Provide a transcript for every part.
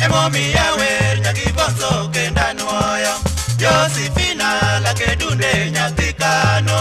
Emomiya wer nyaki bonzo kenda nuoyo Josefina la kedunde nyathi kano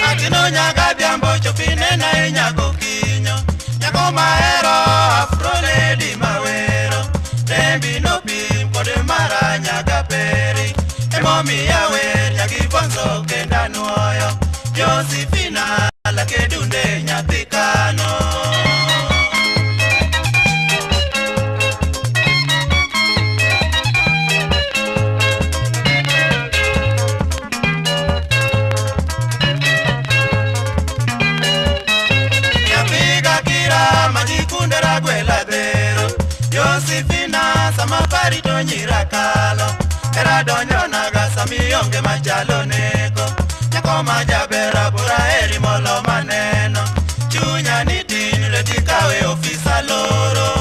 Atino nyaga biambo chopine na nyako kinyo Nyako maero afrole di mawero Tembi no pim kode mara nyaga peri Emomiya wer nyaki bonzo kenda nuoyo Josefina la kedunde nyathi kano Josefina sama parito nyirakalo Era donyo naga samionge machalo neko Nyako majabera pura eri molo maneno Chunya nitini retikawe ofisa loro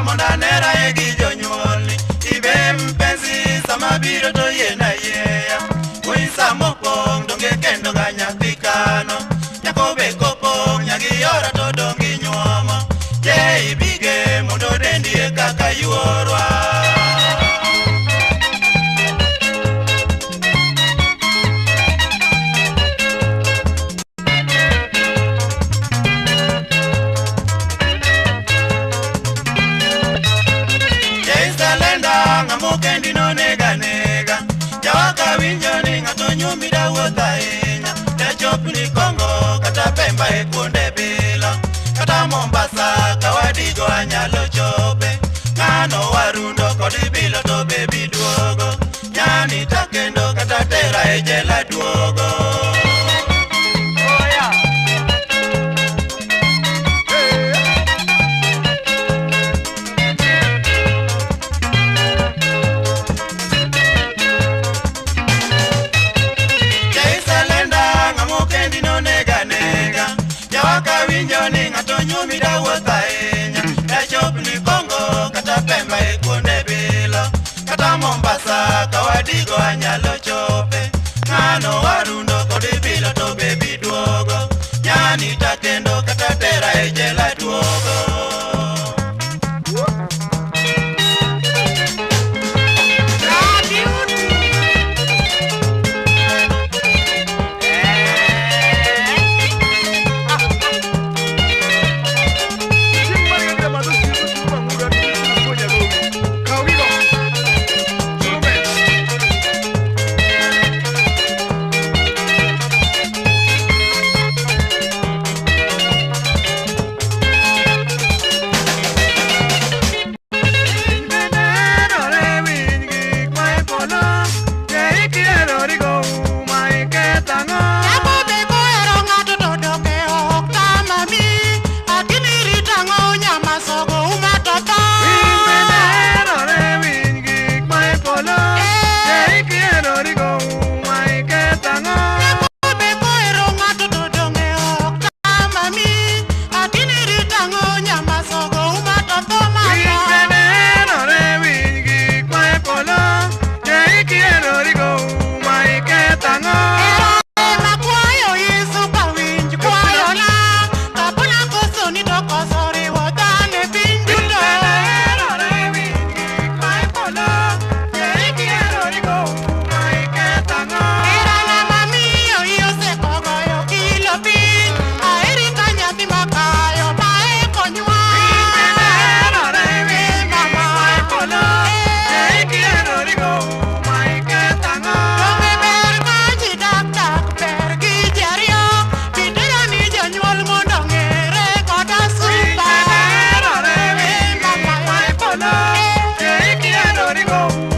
Mondanera egi jonyuoli Ibe mpenzi sama biro to yena yeya Kuisa mopong donge kendo ga nyathi kano Nyako be kopong nyagi yora to dongi nyuomo Je ibige mondo dendie kaka yuorwa Kendi no nega nega Jawaka winjo ni ngato nyumi da wota inya Ya chopi ni Kongo kata Pemba ekunde bilo Kata Mombasa kawadigo anyalo chope Ngano warundo kodi bilo to bebi duogo Nyani takendo kata tera ejela duogo Nyumi da wota inya Ya chopi ni Kongo kata Pemba ekunde bilo Kata Mombasa kawadigo anyalo chope Ngano warundo kodi bilo to bebi duogo Nyani takendo kata tera ejela duogo go.